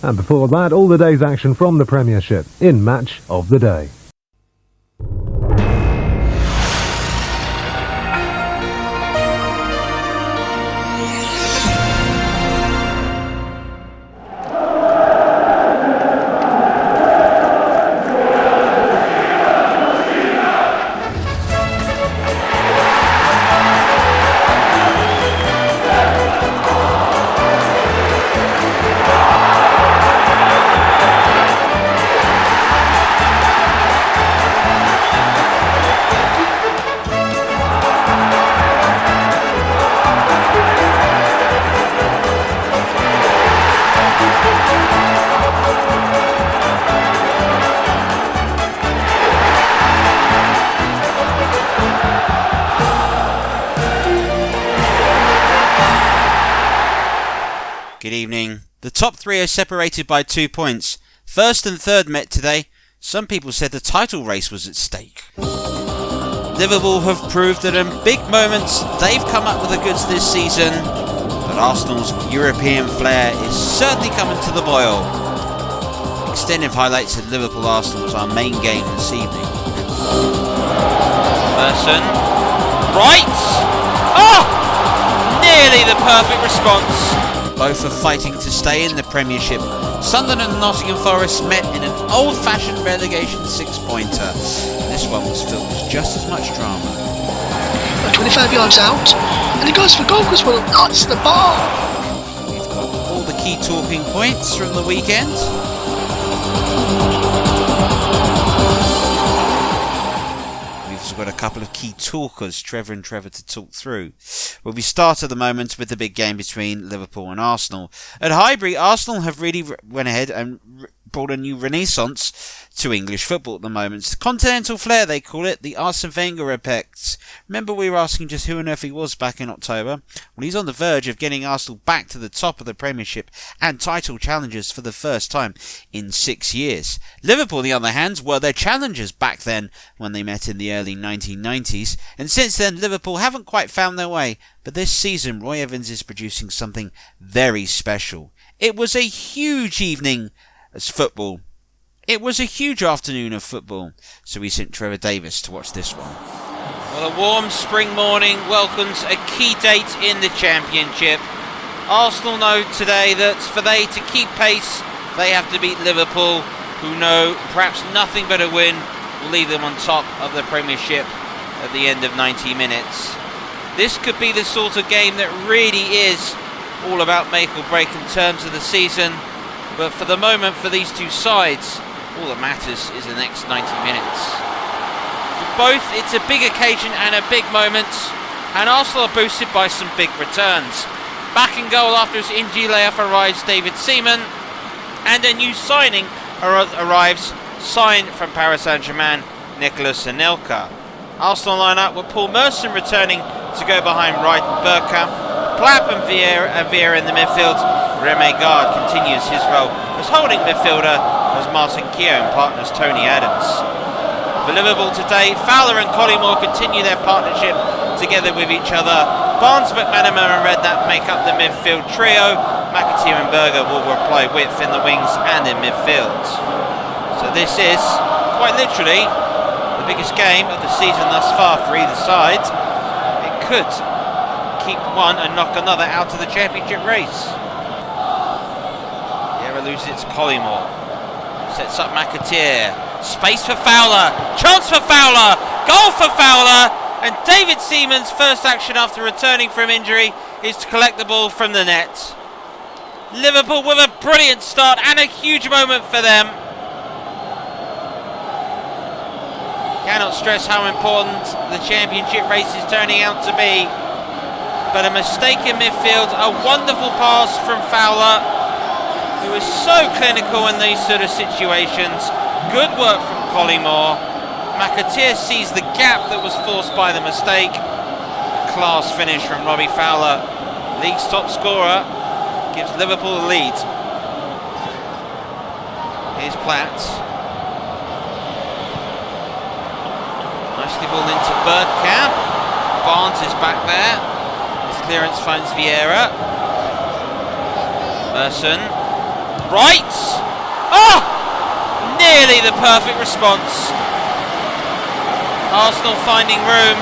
And before that, all the day's action from the Premiership in Match of the Day. Good evening. The top three are separated by 2 points. First and third met today. Some people said the title race was at stake. Liverpool have proved that in big moments they've come up with the goods this season, but Arsenal's European flair is certainly coming to the boil. Extended highlights of Liverpool-Arsenal was our main game this evening. Merson. Right! Oh! Nearly the perfect response. Both are fighting to stay in the Premiership. Sunderland and Nottingham Forest met in an old-fashioned relegation six-pointer. This one was filled with just as much drama. 25 yards out, and he goes for goal because well, that's the bar. We've got all the key talking points from the weekend. We've got a couple of key talkers, Trevor and Trevor, to talk through. Well, we start at the moment with the big game between Liverpool and Arsenal. At Highbury, Arsenal have really went ahead and brought a new renaissance to English football at the moment. It's the continental flair, they call it, the Arsene Wenger effect. Remember we were asking just who on earth he was back in October? Well, he's on the verge of getting Arsenal back to the top of the Premiership and title challengers for the first time in 6 years. Liverpool, on the other hand, were their challengers back then when they met in the early 1990s, and since then Liverpool haven't quite found their way, but this season Roy Evans is producing something very special. It was a huge evening as football. It was a huge afternoon of football, so we sent Trevor Davis to watch this one. Well, a warm spring morning welcomes a key date in the Championship. Arsenal know today that for they to keep pace, they have to beat Liverpool, who know perhaps nothing but a win will leave them on top of the Premiership at the end of 90 minutes. This could be the sort of game that really is all about make or break in terms of the season, but for the moment, for these two sides, all that matters is the next 90 minutes. For both, it's a big occasion and a big moment, and Arsenal are boosted by some big returns. Back in goal after his injury layoff arrives David Seaman, and a new signing arrives, signed from Paris Saint-Germain, Nicolas Anelka. Arsenal line up with Paul Merson returning to go behind Wright and Bergkamp, Plapp and Vieira in the midfield. Remy Gard continues his role as holding midfielder as Martin Keown partners Tony Adams. For Liverpool today, Fowler and Collymore continue their partnership together with each other. Barnes, McManaman and Redknapp make up the midfield trio. McAteer and Berger will apply width in the wings and in midfield. So this is, quite literally, the biggest game of the season thus far for either side. It could keep one and knock another out of the Championship race. Loses it to Collymore. Sets up McAteer. Space for Fowler. Chance for Fowler. Goal for Fowler. And David Seaman's first action after returning from injury is to collect the ball from the net. Liverpool with a brilliant start and a huge moment for them. Cannot stress how important the Championship race is turning out to be. But a mistake in midfield, a wonderful pass from Fowler, who is so clinical in these sort of situations. Good work from Collymore. McAteer sees the gap that was forced by the mistake. A class finish from Robbie Fowler. League's top scorer gives Liverpool the lead. Here's Platt. Nicely balled into Bergkamp. Barnes is back there. His clearance finds Vieira. Merson. Right! Oh! Nearly the perfect response. Arsenal finding room.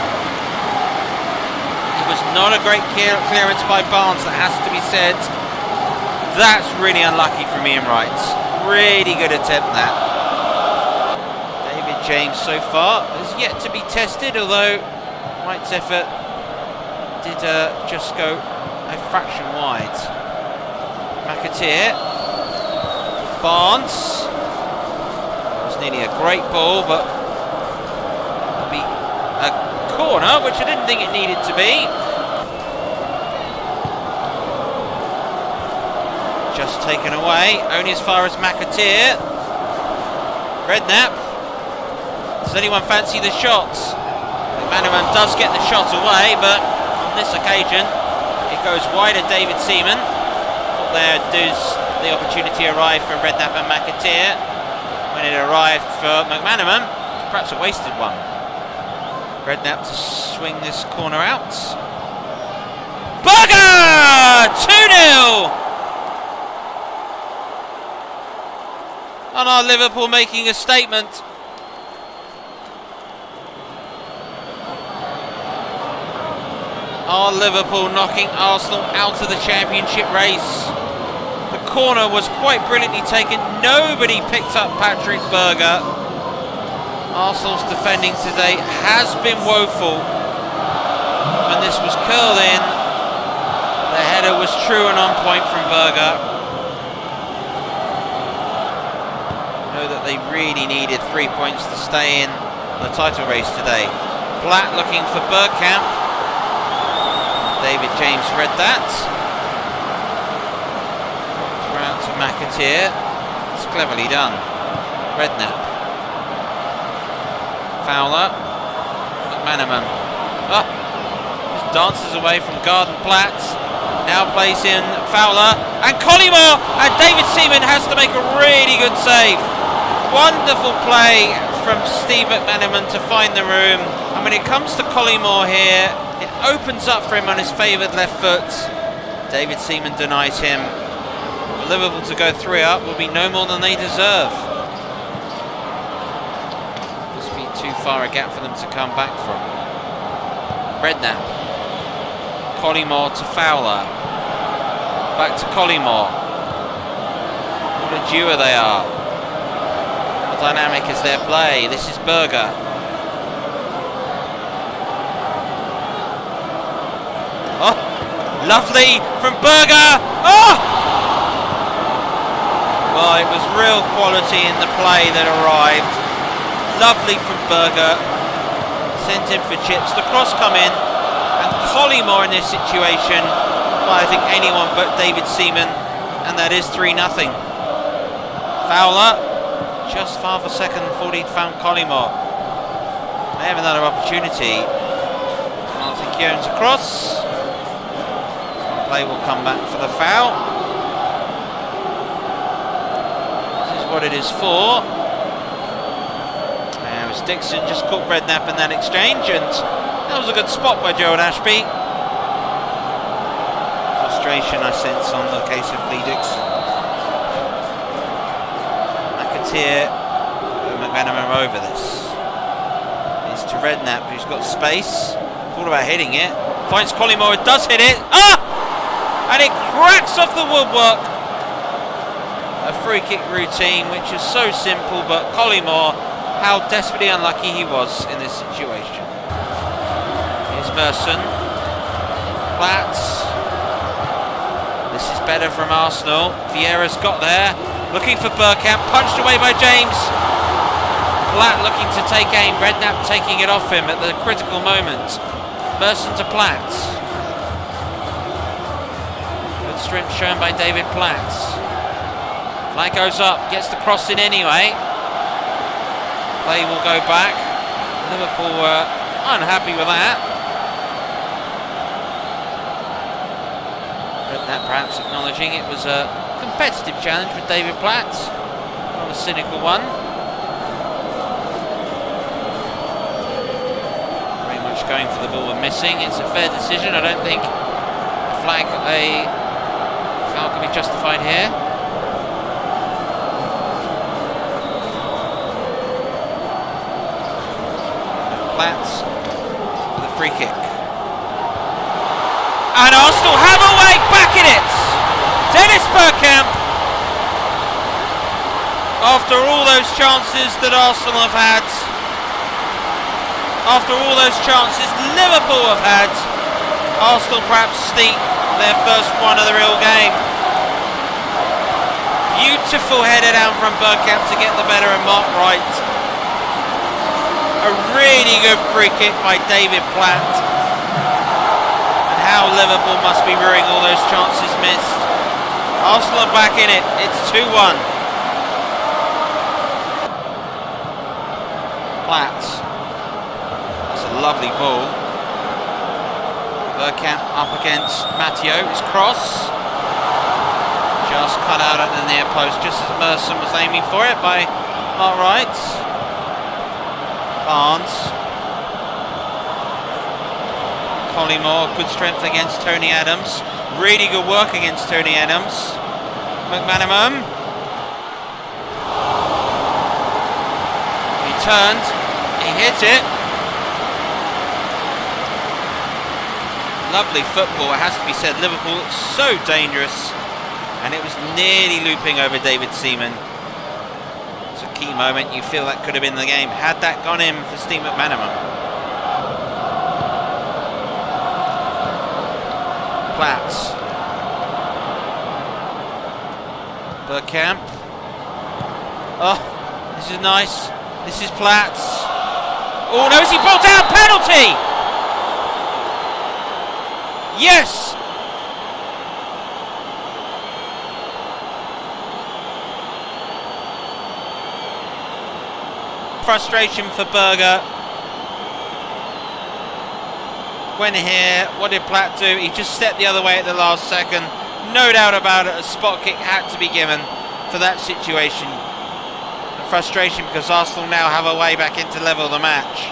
It was not a great clearance by Barnes, that has to be said. That's really unlucky from Ian Wright. Really good attempt that. David James so far has yet to be tested, although Wright's effort did just go a fraction wide. McAteer. Barnes. It was nearly a great ball, but it'll be a corner, which I didn't think it needed to be. Just taken away, only as far as McAteer. Redknapp. Does anyone fancy the shots? McManaman does get the shot away, but on this occasion it goes wide of David Seaman. Thought there does the opportunity arrive for Redknapp and McAteer. When it arrived for McManaman, perhaps a wasted one. Redknapp to swing this corner out. Berger! 2-0! And our Liverpool making a statement. Our Liverpool knocking Arsenal out of the championship race. The corner was quite brilliantly taken. Nobody picked up Patrick Berger. Arsenal's defending today has been woeful. When this was curled in, the header was true and on point from Berger. That they really needed 3 points to stay in the title race today. Blatt looking for Bergkamp. David James read that. Throw out to McAteer. It's cleverly done. Redknapp. Fowler. McManaman. Oh, just dances away from Garden Platt. Now plays in Fowler and Collymore, and David Seaman has to make a really good save. Wonderful play from Steve McManaman to find the room. And when it comes to Collymore here, it opens up for him on his favoured left foot. David Seaman denies him. For Liverpool to go 3 up will be no more than they deserve. This will be too far a gap for them to come back from. Redknapp. Collymore to Fowler. Back to Collymore. What a duo they are. Dynamic is their play. This is Berger. Oh, lovely from Berger. Oh! Well, it was real quality in the play that arrived. Lovely from Berger. Sent him for chips. The cross come in, and Collymore in this situation. Well, I think anyone but David Seaman, and that is 3-0. Fowler. Just half a second before he'd found Collymore. They have another opportunity. Martin Keown's across. Play will come back for the foul. This is what it is for. Now it's Dixon just caught Redknapp in that exchange, and that was a good spot by Gerald Ashby. Frustration I sense on the case of Lee Dixon. Here, McManaman over this. It's to Redknapp, who's got space. Thought about hitting it. Finds Collymore, does hit it. Ah! And it cracks off the woodwork. A free kick routine, which is so simple, but Collymore, how desperately unlucky he was in this situation. Here's Merson. Platt. This is better from Arsenal. Vieira's got there. Looking for Bergkamp, punched away by James. Platt looking to take aim, Redknapp taking it off him at the critical moment. Merson to Platt. Good strength shown by David Platt. Flag goes up, gets the cross in anyway. Play will go back. Liverpool were unhappy with that. Redknapp perhaps acknowledging it was a competitive challenge with David Platt, not a cynical one. Very much going for the ball and missing. It's a fair decision. I don't think a foul can be justified here. Platts with a free kick. And Arsenal have a way back in it. Dennis Bergkamp. After all those chances that Arsenal have had, after all those chances Liverpool have had, Arsenal perhaps sneak their first one of the real game. Beautiful header down from Bergkamp to get the better of Mark Wright. A really good free kick by David Platt. And how Liverpool must be ruining all those chances missed. Arsenal are back in it. It's 2-1. Platt. That's a lovely ball. Bergkamp up against Matteo. His cross. Just cut out at the near post, just as Merson was aiming for it by Mark Wright. Barnes. Collymore, good strength against Tony Adams. Really good work against Tony Adams. McManaman. He turned. He hit it. Lovely football, it has to be said. Liverpool looks so dangerous. And it was nearly looping over David Seaman. It's a key moment. You feel that could have been the game had that gone in for Steve McManaman. Platts. Bergkamp. Oh, this is nice. This is Platts. Oh no, is he brought down? Penalty! Yes! Frustration for Berger. Went here, what did Platt do? He just stepped the other way at the last second. No doubt about it, a spot kick had to be given for that situation. A frustration because Arsenal now have a way back into level the match.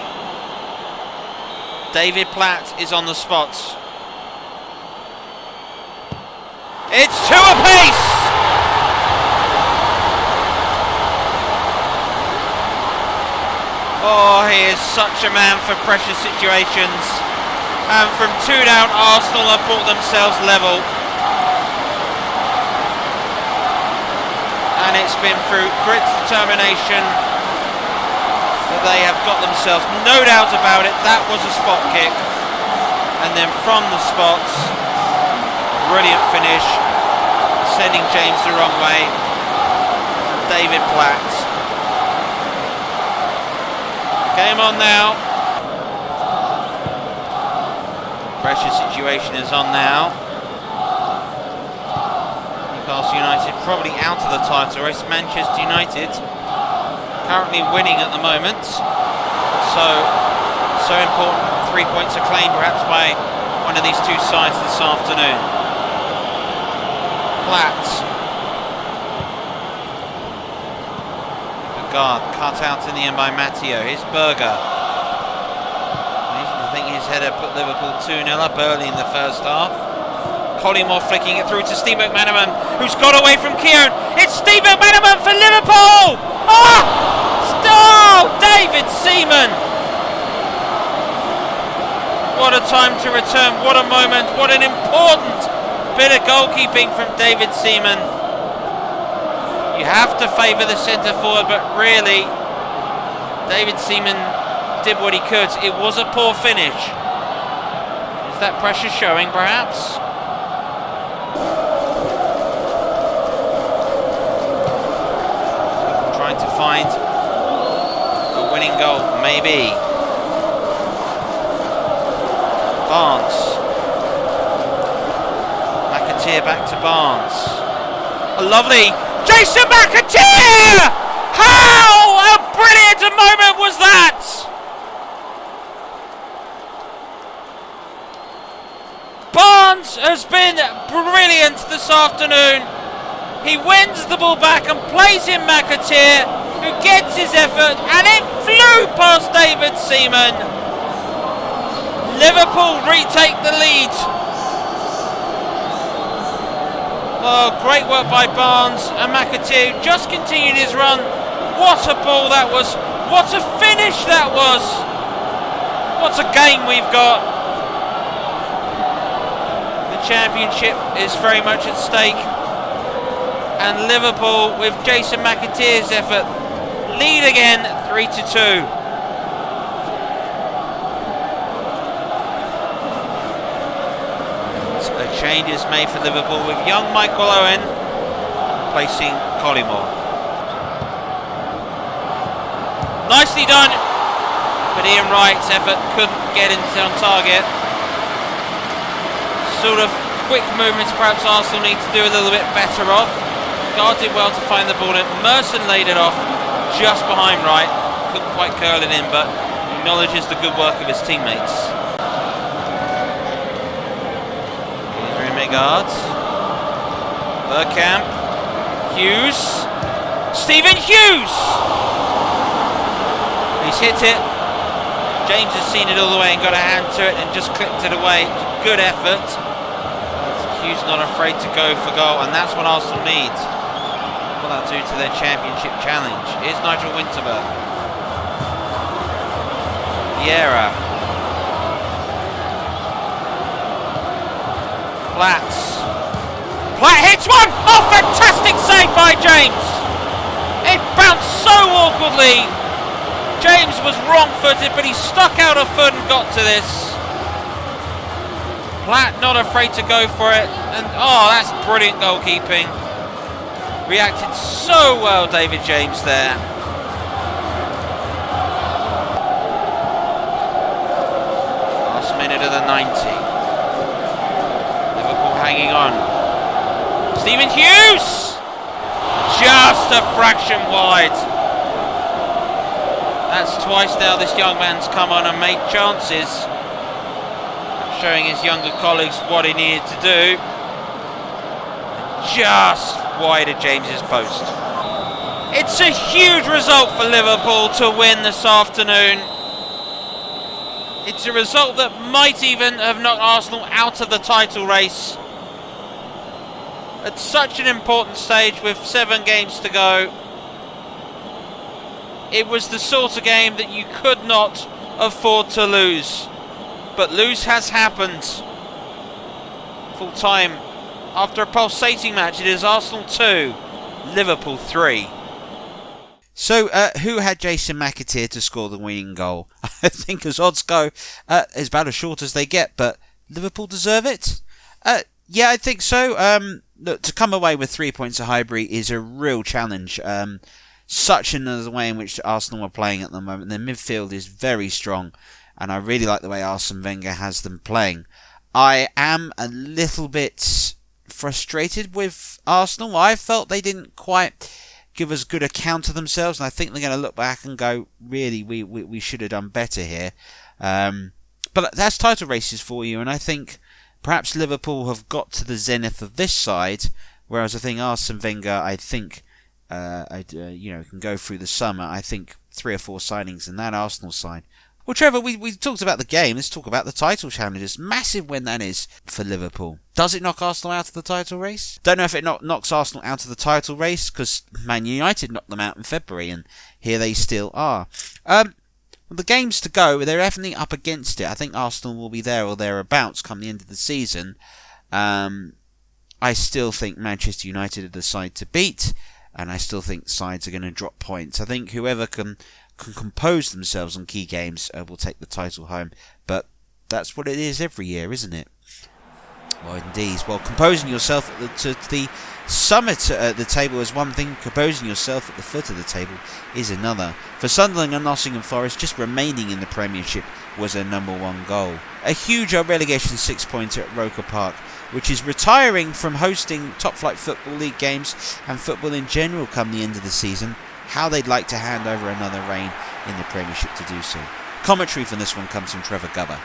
David Platt is on the spot. It's 2 apiece! Oh, he is such a man for pressure situations. And from 2 down, Arsenal have brought themselves level. And it's been through grit, determination that they have got themselves, no doubt about it, that was a spot kick. And then from the spot, brilliant finish, sending James the wrong way. David Platt. Game on now. Pressure situation is on now. Newcastle United probably out of the title race. Manchester United currently winning at the moment. So important. 3 points are claimed perhaps by one of these two sides this afternoon. Platt. Guard cut out in the end by Matteo. Here's Berger. I think his header put Liverpool 2-0 up early in the first half. Collymore flicking it through to Steve McManaman, who's got away from Kieran. It's Steve McManaman for Liverpool! Oh, David Seaman! What a time to return, what a moment, what an important bit of goalkeeping from David Seaman. You have to favour the centre forward, but really, David Seaman did what he could. It was a poor finish. Is that pressure showing, perhaps? Trying to find a winning goal, maybe. Barnes. McAteer back to Barnes. A lovely Jason McAteer! How brilliant a moment was that? Barnes has been brilliant this afternoon. He wins the ball back and plays in McAteer, who gets his effort, and it flew past David Seaman. Liverpool retake the lead. Oh, great work by Barnes, and McAteer just continued his run. What a ball that was. What a finish that was. What a game we've got. The championship is very much at stake. And Liverpool, with Jason McAteer's effort, lead again 3-2. So a change is made for Liverpool with young Michael Owen replacing Collymore. Nicely done, but Ian Wright's effort couldn't get on target. Sort of quick movements perhaps Arsenal need to do a little bit better off. Guard did well to find the ball in. Merson laid it off just behind Wright. Couldn't quite curl it in, but acknowledges the good work of his teammates. Guards. Bergkamp. Hughes. Stephen Hughes! He's hit it. James has seen it all the way and got a hand to it and just clipped it away. Good effort. Hughes not afraid to go for goal, and that's what Arsenal needs. What will that do to their championship challenge? Here's Nigel Winterberg. Vieira. Platt hits one! Oh, fantastic save by James! It bounced so awkwardly. James was wrong-footed, but he stuck out a foot and got to this. Platt not afraid to go for it, and oh, that's brilliant goalkeeping. Reacted so well, David James there. Last minute of the 90. Hanging on. Stephen Hughes! Just a fraction wide. That's twice now this young man's come on and made chances. Showing his younger colleagues what he needed to do. Just wide of James's post. It's a huge result for Liverpool to win this afternoon. It's a result that might even have knocked Arsenal out of the title race. At such an important stage with 7 games to go, it was the sort of game that you could not afford to lose. But lose has happened. Full time. After a pulsating match, it is Arsenal 2, Liverpool 3. So, who had Jason McAteer to score the winning goal? I think as odds go, it's about as short as they get, but Liverpool deserve it? Yeah, I think so. Look, to come away with 3 points at Highbury is a real challenge. Such another way in which Arsenal are playing at the moment. Their midfield is very strong, and I really like the way Arsene Wenger has them playing. I am a little bit frustrated with Arsenal. I felt they didn't quite give us good account of themselves, and I think they're going to look back and go, really, we should have done better here. But that's title races for you, and I think perhaps Liverpool have got to the zenith of this side, whereas I think Arsene Wenger, can go through the summer. I think 3 or 4 signings in that Arsenal side. Well, Trevor, we talked about the game. Let's talk about the title challenges. Massive win that is for Liverpool. Does it knock Arsenal out of the title race? Don't know if it knocks Arsenal out of the title race, because Man United knocked them out in February, and here they still are. The games to go, they're definitely up against it. I think Arsenal will be there or thereabouts come the end of the season. I still think Manchester United are the side to beat, and I still think sides are going to drop points. I think whoever can compose themselves on key games will take the title home. But that's what it is every year, isn't it? Well, indeed. Well, composing yourself to the summit at the table is one thing, composing yourself at the foot of the table is another. For Sunderland and Nottingham Forest, just remaining in the Premiership was their #1 goal. A huge relegation 6-pointer at Roker Park, which is retiring from hosting top-flight Football League games and football in general come the end of the season. How they'd like to hand over another reign in the Premiership to do so. Commentary from this one comes from Trevor Gubber.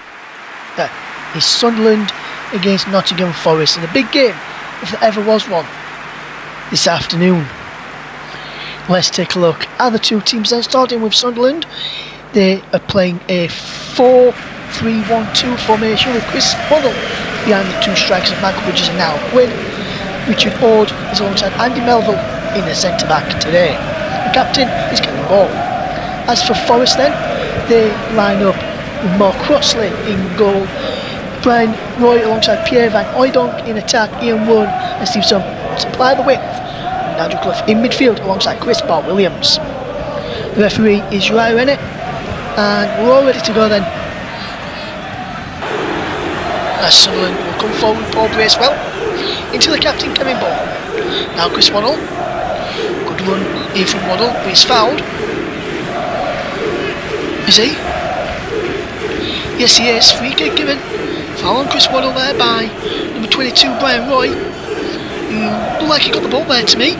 It's Sunderland against Nottingham Forest in a big game, if there ever was one, this afternoon. Let's take a look at the two teams then, starting with Sunderland. They are playing a 4-3-1-2 formation with Chris Huddle behind the two strikers of Michael Bridges and now Quinn. Richard Ord is alongside Andy Melville in the centre-back today. The captain is Gary Ball. As for Forest then, they line up with Mark Crossley in goal. Brian Roy alongside Pierre Van Hooijdonk in attack. Ian Warren and Steve supply the width. Nigel Clough in midfield alongside Chris Bart Williams. The referee is Uriah Rennett, and we're all ready to go then. As Sunderland will come forward with Paul Bracewell into the captain Kevin Ball. Now Chris Waddle. Good run here from Waddle, but he's fouled. Is he? Yes, he is. Free kick given. Foul on Chris Waddle there by number 22 Brian Roy, who looked like he got the ball there to me.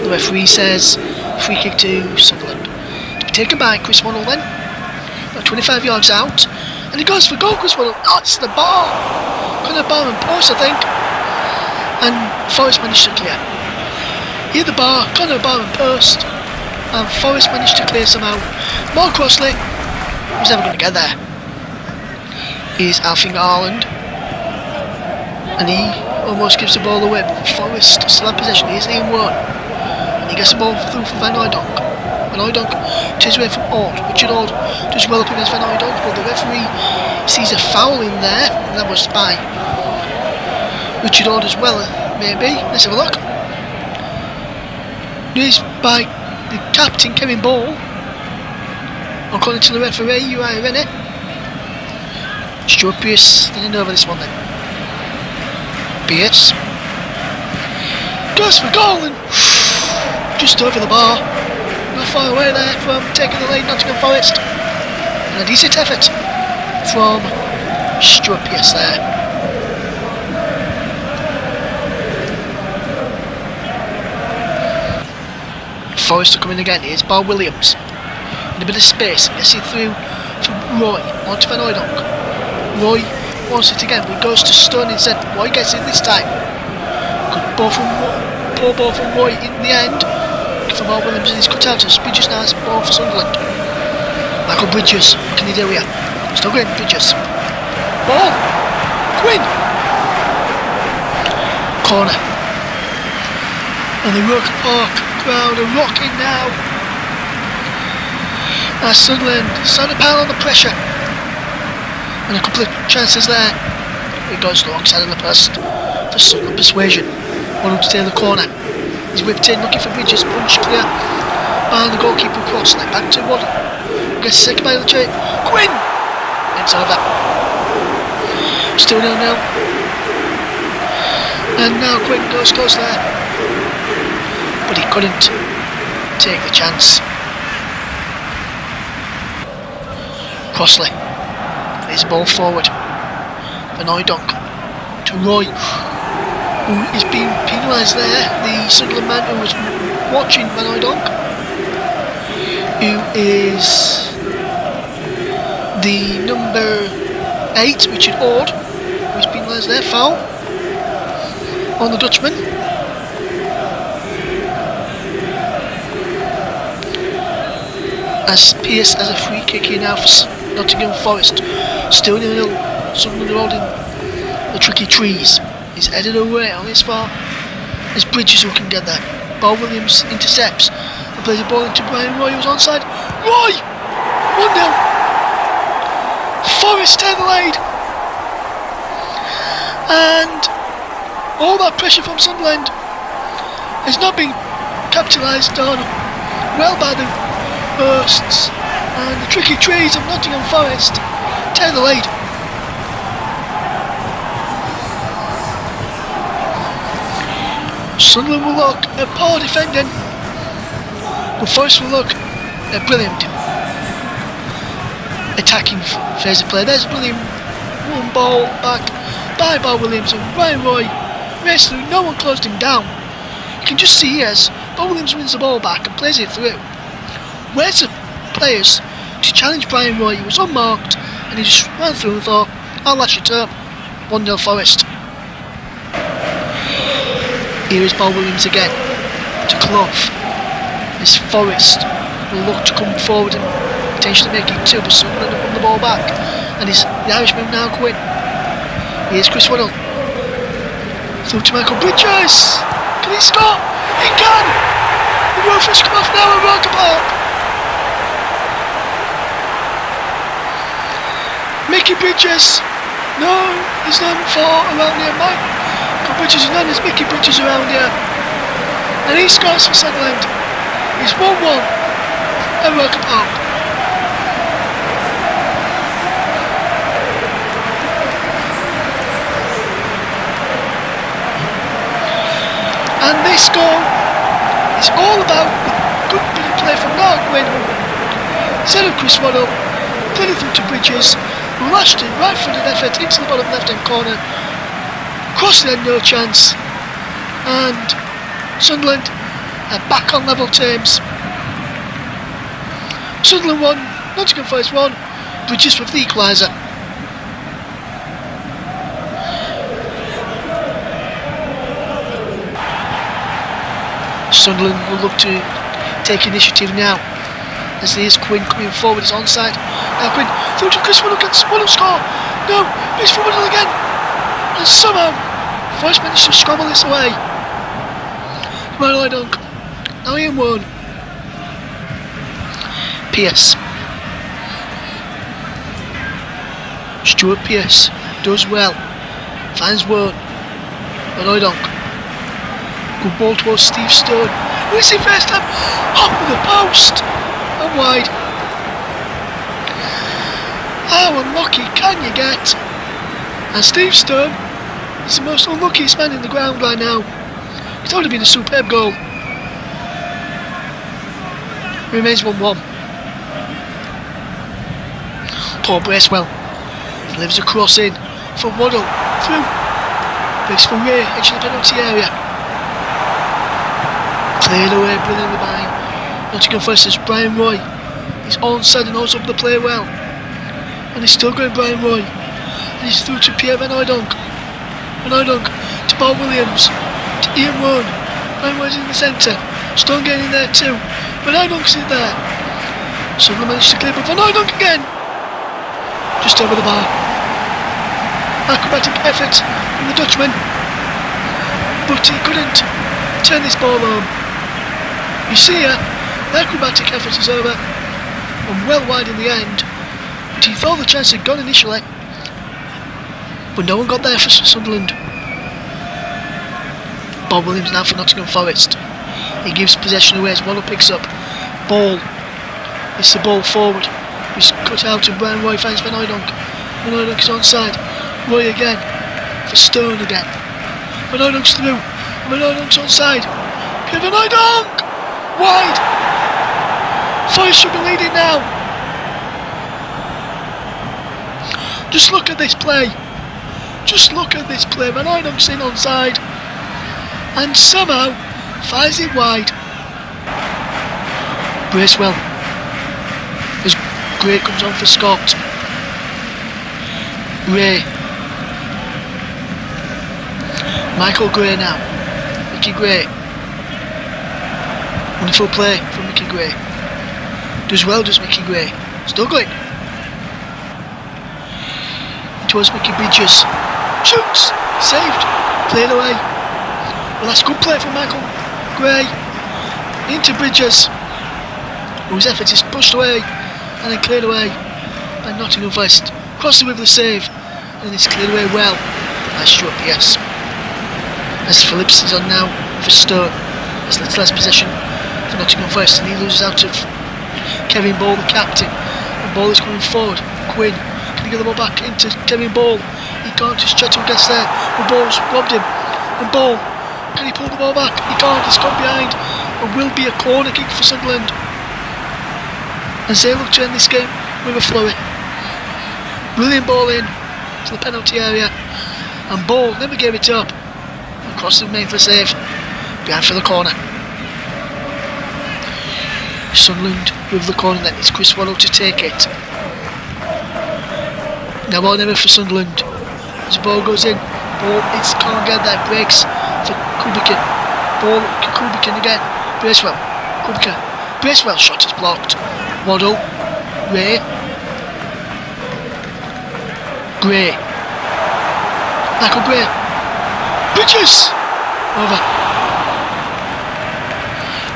The referee says free kick to Sunderland. To be taken by Chris Waddle then. About 25 yards out. And he goes for goal, Chris Waddle. Oh, it's the bar. Kind of bar and post, I think. And Forrest managed to clear. Here the bar, kind of bar and post. And Forrest managed to clear somehow. More Crossley. He's never going to get there. Here's Alfie Garland. And he almost gives the ball away. But Forrest still had possession. Here's Ian Warren. And he gets the ball through for Van Hooijdonk. Van Hooijdonk takes away from Ord. Richard Ord does well up against Van Hooijdonk, but the referee sees a foul in there, and that was by Richard Ord as well, maybe. Let's have a look. This by the captain Kevin Ball, according to the referee Uriah Rennett. Stuart Pearce didn't over this one then. Pearce goes for goal and just over the bar. Not far away there from taking the lead, Nottingham Forest. And a decent effort from Stuart Pearce there. Forest to come in again. Here's Bar Williams in a bit of space. Gets it through from Roy onto Van Hooijdonk. Roy wants it again, but he goes to Stone instead. Roy gets it this time. Good ball from poor ball from Roy in the end. From Bar Williams, and he's cut out. So Bridges now has the ball for Sunderland. Michael Bridges, what can he do here? Still going, Bridges. Ball! Quinn! Corner. And the Roker Park crowd are rocking now. As Sunderland starting to pile on the pressure. And a couple of chances there. It goes to the wrong side of the post for Sunderland persuasion. One up to take the corner. He's whipped in, looking for Bridges, punch clear. And the goalkeeper Crossley back to Waddle. Gets second by the chain. Quinn! It's over. Still 0-0. And now Quinn goes close there. But he couldn't take the chance. Crossley. His ball forward. Van Hooijdonk to Roy, who is being penalised there. The Sunderland man who was watching Van Hooijdonk, who is the number 8, Richard Ord, who is penalised there. Foul on the Dutchman. As Pearce has a free kick here now for Nottingham Forest. Still 0-0. Sunderland holding the tricky trees. He's headed away on this far. There's Bridges who can get there. Bar Williams intercepts and plays the ball into Brian Roy, who's onside. Roy! 1-0. Forest take the lead. And all that pressure from Sunderland has not been capitalised on well by the bursts, and the tricky trees of Nottingham Forest take the lead. Sunderland will look at poor defending, but Forest will look at brilliant attacking phase of play. There's a brilliant one ball back by Bar Williams, and Brian Roy raced through, no one closed him down. You can just see as Bar Williams wins the ball back and plays it through. Where's the players to challenge Brian Roy? He was unmarked and he just ran through and thought, I'll lash it up. 1-0 Forest. Here is Bar Williams again to Clough. This Forest will look to come forward and potentially make it 2, but Sunderland have won the ball back. And it's the Irishman now Quinn. Here's Chris Waddle. Through to Michael Bridges. Can he score? He can! The roof has come off now at Roker Park. Mickey Bridges! No, there's none for around here. Michael Bridges is none, there's Mickey Bridges around here. And he scores for Sunderland. He's 1-1 at Roker Park. And this goal is all about the good bit of play from Mark Wynn. Instead of Chris Waddle, played it through to Bridges, who lashed it right footed effort into the bottom left hand corner. Crossing had no chance. And Sunderland are back on level terms. Sunderland 1, Nottingham Forest 1, Bridges with the equaliser. Sunderland will look to take initiative now. As there's Quinn coming forward, it's onside. Now Quinn through to Chris Waddle, can Waddle score? No, it's for Waddle again. And somehow, Forest managed to scrabble this away. Well, I don't. Now Ian won. Pearce. Stuart Pearce does well. Finds one. But good ball towards Steve Stone. We see first time. Up with the post. And wide. How unlucky can you get? And Steve Stone is the most unluckiest man in the ground right now. It's already been a superb goal. Remains 1-1. Paul Bracewell delivers a cross in from Waddle. Through. Breaks for Ray, edge of the penalty area. Cleared away brilliantly by Nottingham Forest's Brian Roy. He's onside and holds up the play well. And he's still going Brian Roy. And he's through to Pierre Van Hooydonk. Van Hooydonk to Paul Williams. To Ian Wood. Brian Roy's in the centre. Stone getting in there too. Van Hooydonk's in there. Sunderland managed to clear, but Van Hooydonk again. Just over the bar. Acrobatic effort from the Dutchman. But he couldn't turn this ball home. You see here, the acrobatic effort is over and well wide in the end. But he thought the chance had gone initially, but no one got there for Sunderland. Bob Williams now for Nottingham Forest. He gives possession away as Waddle picks up. Ball. It's the ball forward. He's cut out and Brian Roy finds Van Hooydonk. Van Hooydonk is onside. Roy again. For Stone again. Van Hooydonk's through. Van Hooydonk's onside. Pierre Van Hooydonk! Wide! Forest should be leading now. Just look at this play. Just look at this play. Van Hooydonk's in onside. And somehow fires it wide. Bracewell. As Gray comes on for Scott. Ray. Michael Gray now. Mickey Gray. Wonderful play from Mickey Gray. Does well, does Mickey Gray. Still going. Towards Mickey Bridges. Shoots! Saved. Played away. Well, that's good play from Michael Gray. Into Bridges. Whose effort is pushed away and then cleared away by Nottingham Forest. Crosses with the save. And it's cleared away well by Stuart Pearce. As Phillips is on now for Stone. There's little less possession for Nottingham Forest, and he loses out of Kevin Ball, the captain. The ball is coming forward. Quinn, can he get the ball back into Kevin Ball? He can't, just Chettle gets there. The ball's robbed him. And Ball, can he pull the ball back? He can't, he's gone behind. And will be a corner kick for Sunderland. As they look to end this game with a flurry. Brilliant ball in to the penalty area. And Ball never gave it up. Across the main for save. Behind for the corner. Sunderland with the corner, then it's Chris Waddle to take it. Now ball never for Sunderland. As the ball goes in, ball it's can't get there, breaks for Kubican. Ball Kubican again. Bracewell. Kubica. Bracewell shot is blocked. Waddle. Ray. Gray. Michael Gray. Bridges! Over.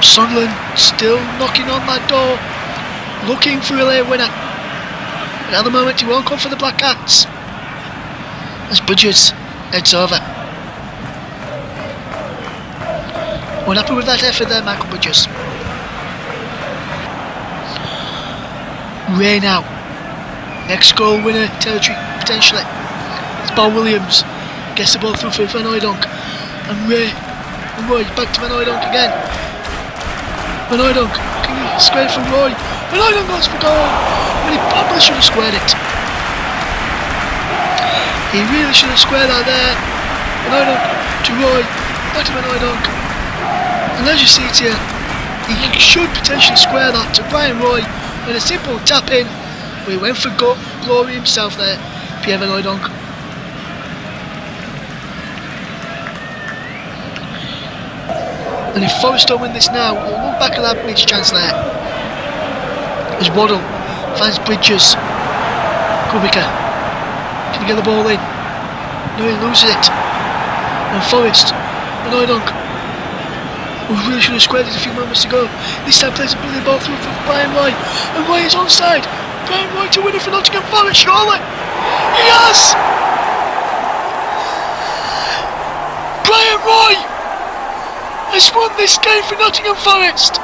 Sunderland still knocking on that door, looking for a late winner. Now the moment he won't come for the Black Cats. As Bridges heads over. We're happy with that effort there, Michael Bridges. Ray now. Next goal winner territory, potentially. It's Bal Williams. Gets the ball through for Van Hooijdonk. And Ray. And Roy back to Van Hooijdonk again. Van Hooijdonk. Can he square it from Roy? Van Hooijdonk goes for goal. But he probably should have squared it. He really should have squared that there. Van Hooijdonk to Roy. Back to Van Hooijdonk. And as you see it here, he should potentially square that to Brian Roy with a simple tap in. But he went for glory himself there, Pierre Van Hooijdonk. And if Forest don't win this now, we'll look back at that missed chance there. As Waddle finds Bridges. Kubica. Can he get the ball in? No, he loses it. And Forest. Van Hooijdonk. We really should have squared it a few moments ago. This time plays a brilliant ball through for Brian Roy. And Roy is onside. Brian Roy to win it for Nottingham Forest, surely. He has! Brian Roy has won this game for Nottingham Forest.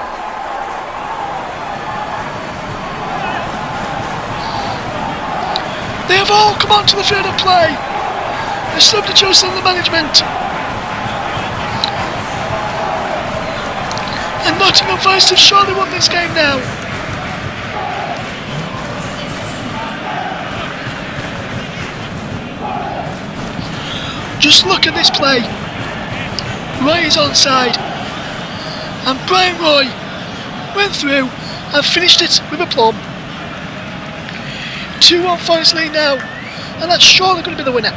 They have all come onto the field of play. They stopped the choice in the management. And Nottingham Forest have surely won this game now. Just look at this play. Roy is onside. And Brian Roy went through and finished it with aplomb. 2-1 Forest lead now. And that's surely going to be the winner.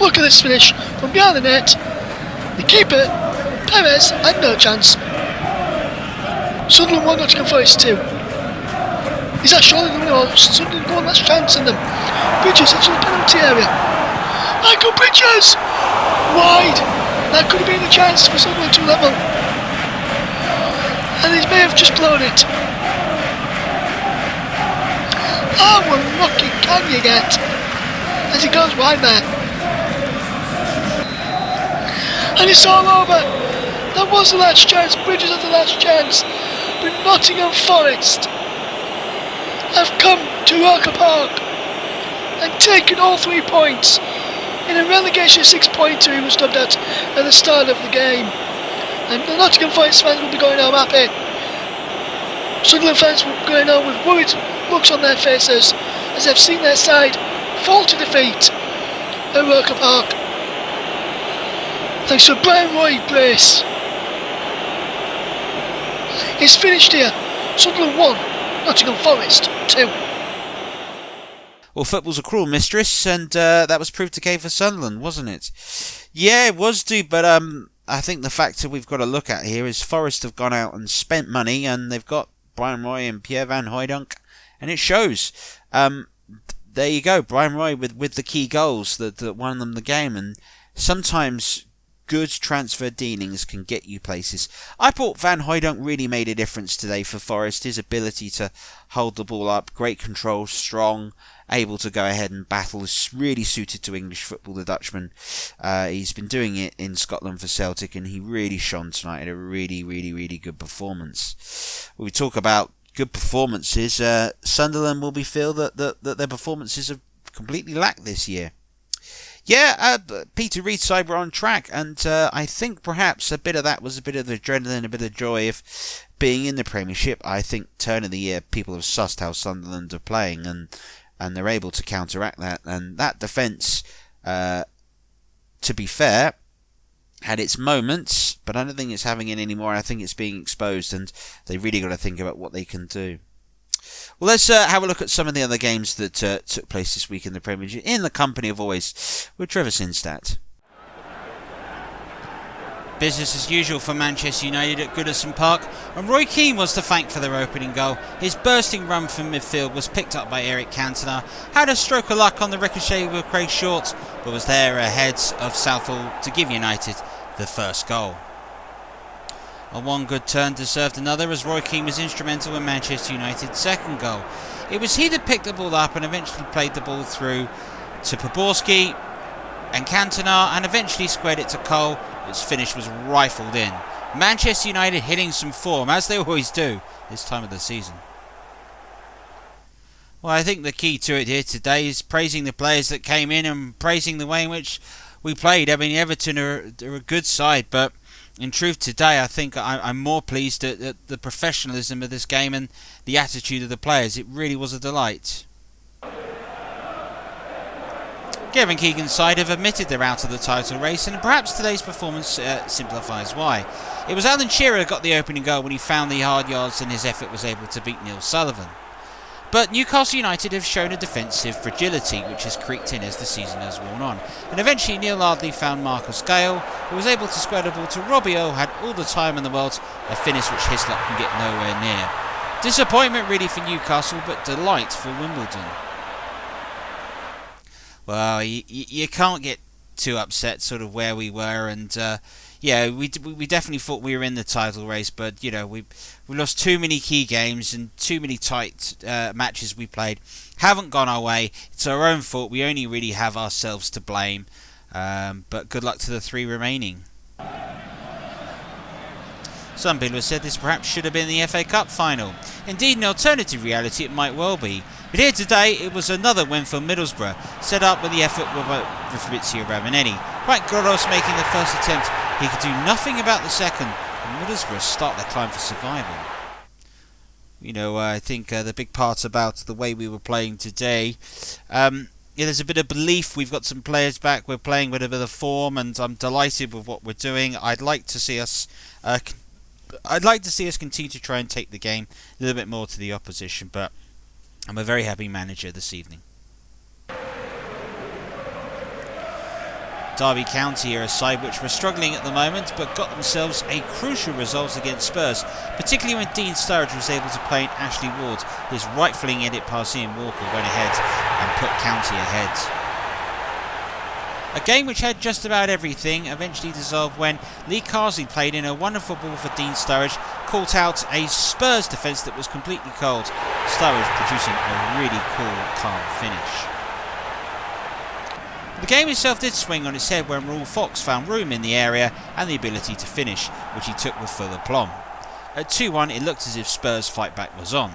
Look at this finish from behind the net. The keeper, Perez, had no chance. Sunderland 1, Nottingham Forest 2. Is that surely the winner? Sunderland got one last chance in them. Bridges into the penalty area. Michael Bridges! Wide! That could have been the chance for Sunderland to level. And he may have just blown it. How unlucky can you get? As he goes wide there. And it's all over. That was the last chance. Bridges had the last chance. But Nottingham Forest have come to Roker Park and taken all 3 points in a relegation 6-pointer he was dubbed at the start of the game. And the Nottingham Forest fans will be going home happy. Sunderland fans will be going home with worried looks on their faces as they've seen their side fall to defeat at Roker Park. Thanks to Brian Roy brace. It's finished here. Sunderland 1, Nottingham Forest 2. Well, football's a cruel mistress, and that was proved okay for Sunderland, wasn't it? Yeah, it was, dude, but I think the factor we've got to look at here is Forest have gone out and spent money, and they've got Brian Roy and Pierre Van Hooijdonk, and it shows. There you go, Brian Roy with the key goals that won them the game, and sometimes good transfer dealings can get you places. I thought Van Hooijdonk really made a difference today for Forest. His ability to hold the ball up, great control, strong, able to go ahead and battle is really suited to English football, the Dutchman. He's been doing it in Scotland for Celtic, and he really shone tonight. Had a really, really, really good performance. When we talk about good performances, Sunderland will be feel that their performances have completely lacked this year. Yeah, Peter Reid's side were on track, and I think perhaps a bit of that was a bit of adrenaline, a bit of joy of being in the Premiership. I think turn of the year, people have sussed how Sunderland are playing, and they're able to counteract that. And that defence, to be fair, had its moments, but I don't think it's having it anymore. I think it's being exposed, and they've really got to think about what they can do. Well, let's have a look at some of the other games that took place this week in the Premiership, in the company of always with Trevor Sinstadt. Business as usual for Manchester United at Goodison Park, and Roy Keane was to thank for their opening goal. His bursting run from midfield was picked up by Eric Cantona, had a stroke of luck on the ricochet with Craig Short, but was there ahead of Southall to give United the first goal. A one good turn deserved another, as Roy Keane was instrumental in Manchester United's second goal. It was he that picked the ball up and eventually played the ball through to Poborski and Cantona, and eventually squared it to Cole. Its finish was rifled in. Manchester United hitting some form, as they always do this time of the season. Well, I think the key to it here today is praising the players that came in and praising the way in which we played. I mean, Everton are a good side, but in truth today I think I'm more pleased at the professionalism of this game and the attitude of the players. It really was a delight. Kevin Keegan's side have admitted they're out of the title race, and perhaps today's performance simplifies why. It was Alan Shearer who got the opening goal when he found the hard yards and his effort was able to beat Neil Sullivan. But Newcastle United have shown a defensive fragility which has creaked in as the season has worn on, and eventually Neil Ardley found Marcus Gale, who was able to square the ball to Robbie Earle, had all the time in the world, a finish which Hislop can get nowhere near. Disappointment really for Newcastle, but delight for Wimbledon. Well, you can't get too upset sort of where we were, and yeah, we definitely thought we were in the title race, but you know, we lost too many key games and too many tight matches we played. Haven't gone our way. It's our own fault. We only really have ourselves to blame, but good luck to the three remaining. Some people have said this perhaps should have been the FA Cup final. Indeed, in alternative reality it might well be. But here today it was another win for Middlesbrough, set up with the effort with Fabrizio Ravanelli. Frank Grodos making the first attempt. He could do nothing about the second, and Middlesbrough start their climb for survival. You know, I think the big part about the way we were playing today, yeah, there's a bit of belief. We've got some players back. We're playing with a bit of form, and I'm delighted with what we're doing. I'd like to see us continue to try and take the game a little bit more to the opposition, but I'm a very happy manager this evening. Derby County are a side which were struggling at the moment, but got themselves a crucial result against Spurs, particularly when Dean Sturridge was able to play in Ashley Ward. His right fling edit past Ian Walker went ahead and put County ahead. A game which had just about everything eventually dissolved when Lee Carsley played in a wonderful ball for Dean Sturridge, caught out a Spurs defence that was completely cold. Sturridge producing a really cool, calm finish. The game itself did swing on its head when Raoul Fox found room in the area and the ability to finish, which he took with full aplomb. At 2-1 it looked as if Spurs' fight back was on.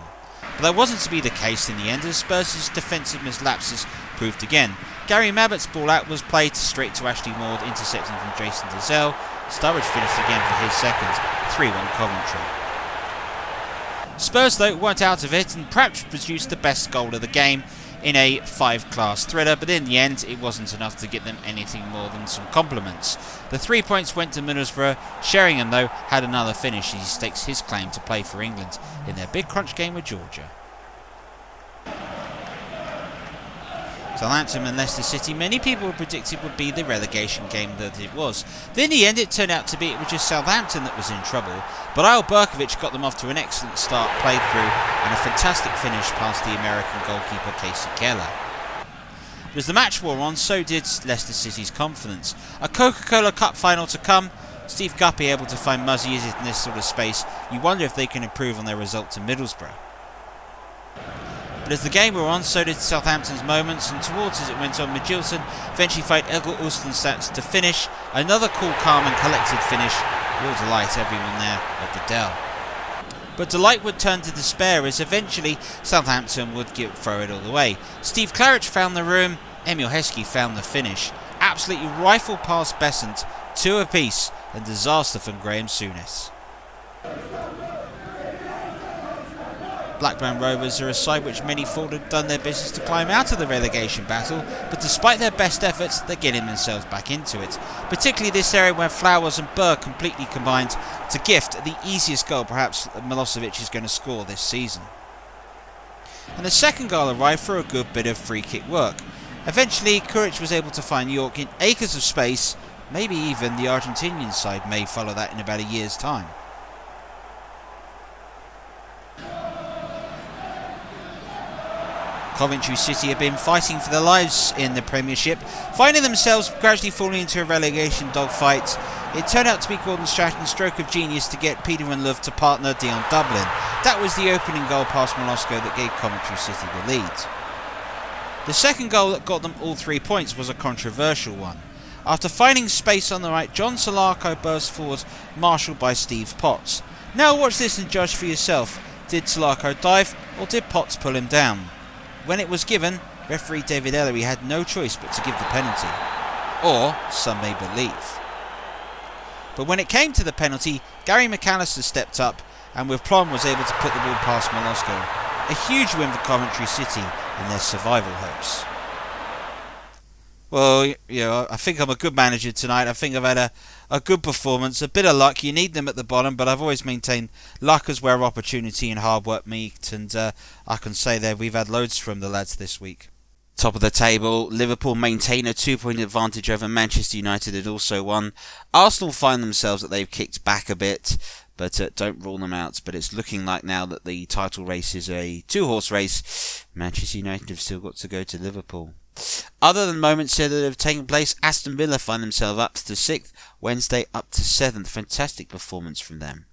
But that wasn't to be the case in the end, as Spurs' defensive mislapses proved again. Gary Mabbott's ball out was played straight to Ashley Ward, intercepting from Jason Dezelle. Sturridge finished again for his second, 3-1 Coventry. Spurs though weren't out of it and perhaps produced the best goal of the game in a 5-class thriller, but in the end it wasn't enough to get them anything more than some compliments. The 3 points went to Middlesbrough. Sheringham though had another finish as he stakes his claim to play for England in their big crunch game with Georgia. Southampton and Leicester City, many people predicted would be the relegation game that it was. But in the end it turned out to be it was just Southampton that was in trouble, but Al Berkovic got them off to an excellent start, played through, and a fantastic finish past the American goalkeeper Casey Keller. But as the match wore on, so did Leicester City's confidence. A Coca-Cola Cup final to come, Steve Guppy able to find Muzzy in this sort of space. You wonder if they can improve on their result to Middlesbrough. But as the game wore on, so did Southampton's moments, and towards as it went on, Magilton eventually found Egil Ulstenstats to finish. Another cool, calm and collected finish. Real delight everyone there at the Dell. But delight would turn to despair as eventually Southampton would throw it all the way. Steve Claridge found the room, Emil Heskey found the finish. Absolutely rifle past Besant, 2 apiece, and disaster from Graham Souness. Blackburn Rovers are a side which many thought had done their business to climb out of the relegation battle, but despite their best efforts, they're getting themselves back into it. Particularly this area where Flowers and Burr completely combined to gift the easiest goal perhaps Milosevic is going to score this season. And the second goal arrived for a good bit of free kick work. Eventually, Kuric was able to find York in acres of space. Maybe even the Argentinian side may follow that in about a year's time. Coventry City have been fighting for their lives in the Premiership, finding themselves gradually falling into a relegation dogfight It turned out to be Gordon Stratton's stroke of genius to get Peter and Love to partner Dion Dublin. That was the opening goal past Molosco that gave Coventry City the lead. The second goal that got them all 3 points was a controversial one. After finding space on the right, John Solarco burst forward, marshalled by Steve Potts. Now watch this and judge for yourself. Did Solarco dive, or did Potts pull him down? When it was given, referee David Ellery had no choice but to give the penalty. Or, some may believe. But when it came to the penalty, Gary McAllister stepped up, and with Plum was able to put the ball past Molosco. A huge win for Coventry City and their survival hopes. Well, you know, I think I'm a good manager tonight. I think I've had a good performance. A bit of luck. You need them at the bottom, but I've always maintained luck is where opportunity and hard work meet, and I can say that we've had loads from the lads this week. Top of the table, Liverpool maintain a 2-point advantage over Manchester United had also won. Arsenal find themselves that they've kicked back a bit, but don't rule them out. But it's looking like now that the title race is a 2-horse race. Manchester United have still got to go to Liverpool. Other than moments here that have taken place, Aston Villa find themselves up to 6th, Wednesday up to 7th. Fantastic performance from them.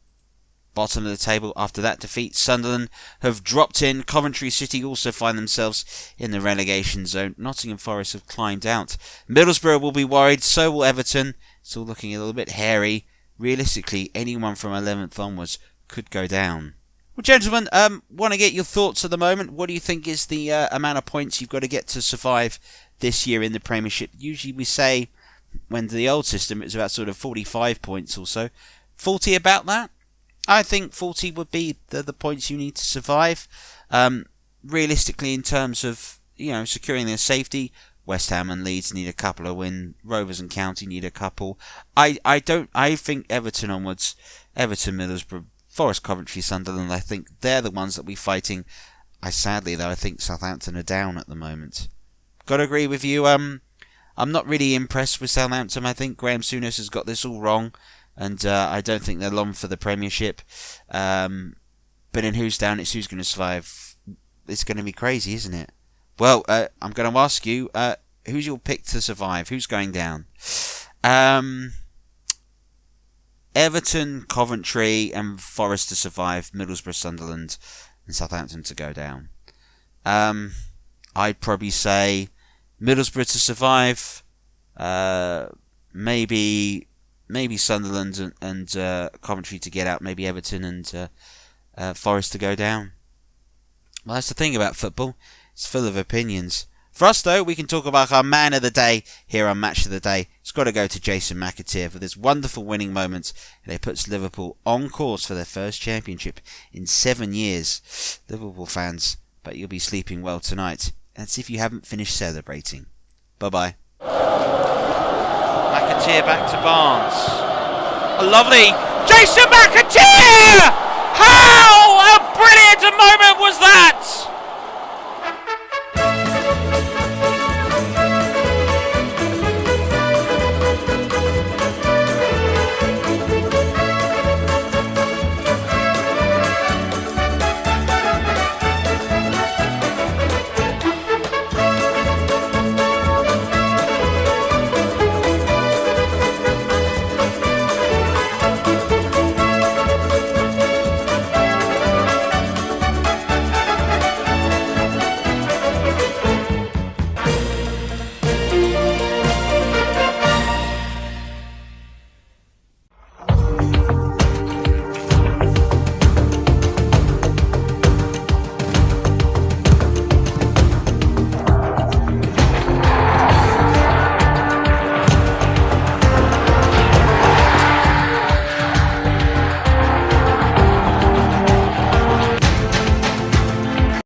Bottom of the table after that defeat, Sunderland have dropped in. Coventry City also find themselves in the relegation zone. Nottingham Forest have climbed out. Middlesbrough will be worried, so will Everton. It's all looking a little bit hairy. Realistically, anyone from 11th onwards could go down. Well, gentlemen, want to get your thoughts at the moment. What do you think is the amount of points you've got to get to survive this year in the Premiership? Usually we say, when the old system, it was about sort of 45 points or so. 40 about that? I think 40 would be the points you need to survive. Realistically, in terms of securing their safety, West Ham and Leeds need a couple of wins. Rovers and County need a couple. I think Everton onwards, Everton, Middlesbrough, Forest, Coventry, Sunderland, I think they're the ones that we're fighting. Sadly, though, I think Southampton are down at the moment. Got to agree with you. I'm not really impressed with Southampton. I think Graham Souness has got this all wrong. And I don't think they're long for the Premiership. But in Who's Down, it's who's going to survive. It's going to be crazy, isn't it? Well, I'm going to ask you, who's your pick to survive? Who's going down? Everton, Coventry, and Forest to survive. Middlesbrough, Sunderland, and Southampton to go down. I'd probably say Middlesbrough to survive. Maybe Sunderland and Coventry to get out. Maybe Everton and Forest to go down. Well, that's the thing about football. It's full of opinions. For us, though, we can talk about our man of the day here on Match of the Day. It's got to go to Jason McAteer for this wonderful winning moment. And it puts Liverpool on course for their first championship in 7 years. Liverpool fans, but you'll be sleeping well tonight. That's if you haven't finished celebrating. Bye-bye. McAteer back to Barnes. A lovely Jason McAteer! How a brilliant a moment was that?